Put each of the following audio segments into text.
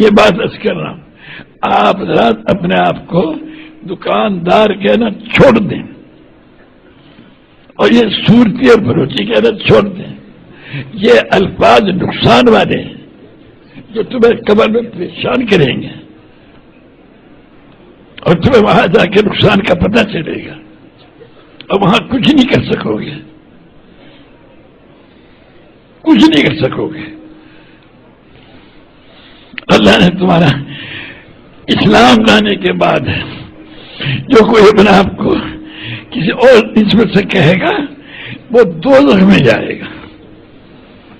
یہ بات اس کر رہا ہوں، آپ ذرا اپنے آپ کو دکاندار کہنا چھوڑ دیں اور یہ صورتی اور بروچی کہنا چھوڑ دیں. یہ الفاظ نقصان والے ہیں جو تمہیں قبر میں پریشان کریں گے اور تمہیں وہاں جا کے نقصان کا پتہ چلے گا اور وہاں کچھ نہیں کر سکو گے، کچھ نہیں کر سکو گے. اللہ نے تمہارا اسلام لانے کے بعد جو کوئی اپنے آپ کو کسی اور نسبت سے کہے گا وہ دوزخ میں جائے گا.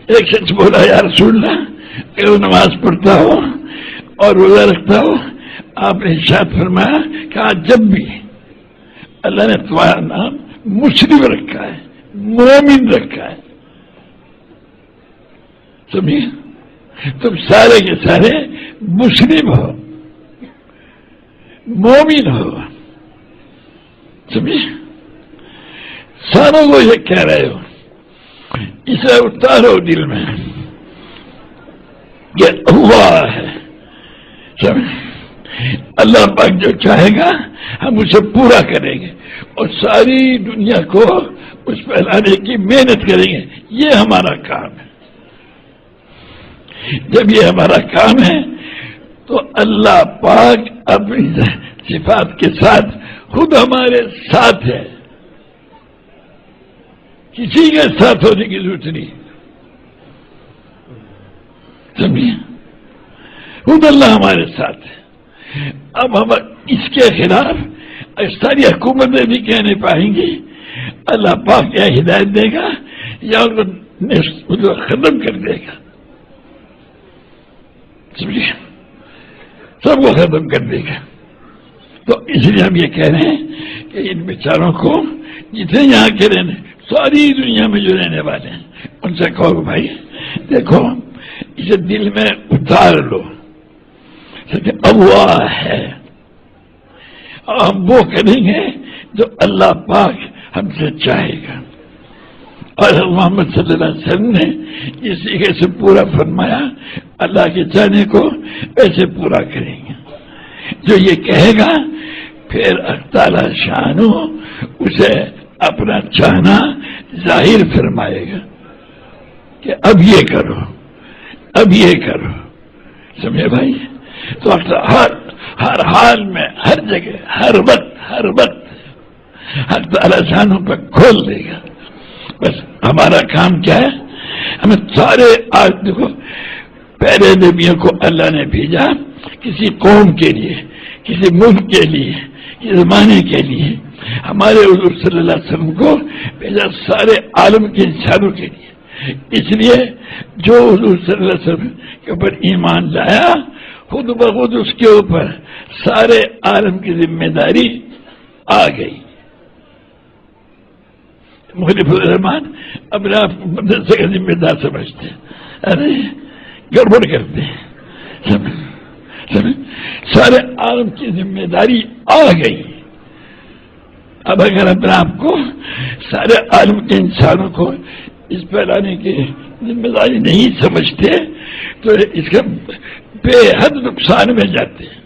ایک شخص بولا یا رسول اللہ کہ وہ نماز پڑھتا ہو اور روزہ رکھتا ہو، آپ نے ارشاد فرمایا کہ آج جب بھی اللہ نے تمہارا نام مسلم رکھا ہے، مومن رکھا ہے، سمجھے، تم سارے کے سارے مسلم ہو، مومن ہو، سمجھے، ساروں کو یہ کہہ رہے ہو. اسے اتارو دل میں یہ اللہ ہے، سمجھ، اللہ پاک جو چاہے گا ہم اسے پورا کریں گے اور ساری دنیا کو اس پہ لانے کی محنت کریں گے. یہ ہمارا کام ہے. جب یہ ہمارا کام ہے تو اللہ پاک اپنی صفات کے ساتھ خود ہمارے ساتھ ہے، کسی کے ساتھ ہونے کی ضرورت نہیں، سمجھے، خود اللہ ہمارے ساتھ ہے. اب ہم اس کے خلاف ساری حکومتیں بھی کہہ نہیں پائیں گی. اللہ پاک یا ہدایت دے گا یا ان کو ختم کر دے گا، سمجھے، سب کو ختم کر دے گا. تو اس لیے ہم یہ کہہ رہے ہیں کہ ان بیچاروں کو جتنے یہاں کے رہنے ساری دنیا میں جو رہنے والے ہیں ان سے کہو بھائی دیکھو اسے دل میں اتار لو کہ اللہ ہے، اور ہم وہ کریں گے جو اللہ پاک ہم سے چاہے گا. اور محمد صلی اللہ علیہ وسلم نے اس طریقے سے پورا فرمایا، اللہ کے چاہنے کو ایسے پورا کریں گے. جو یہ کہے گا پھر تعالی شانو اسے اپنا چاہنا ظاہر فرمائے گا کہ اب یہ کرو، اب یہ کرو، سمجھے بھائی. تو ہر حال میں، ہر جگہ، ہر وقت ہر تعالی شانوں پہ کھول دے گا. بس ہمارا کام کیا ہے؟ ہمیں سارے آج دیکھو پہلے نبیوں کو اللہ نے بھیجا کسی قوم کے لیے، کسی ملک کے لیے، کسی زمانے کے لیے. ہمارے حضور صلی اللہ علیہ وسلم کو بھیجا سارے عالم کے انسانوں کے لیے. اس لیے جو حضور صلی اللہ علیہ وسلم کے اوپر ایمان لایا خود بخود اس کے اوپر سارے عالم کی ذمہ داری آ گئی. مختلف الرحمان اپنے آپ کو مدرسے کا ذمہ دار سمجھتے ہیں، ارے گڑبڑ کرتے ہیں. سارے عالم کی ذمہ داری آ گئی. اب اگر اپنے آپ کو سارے عالم کے انسانوں کو اس پھیلانے کی ذمہ داری نہیں سمجھتے تو اس کا بے حد نقصان میں جاتے ہیں.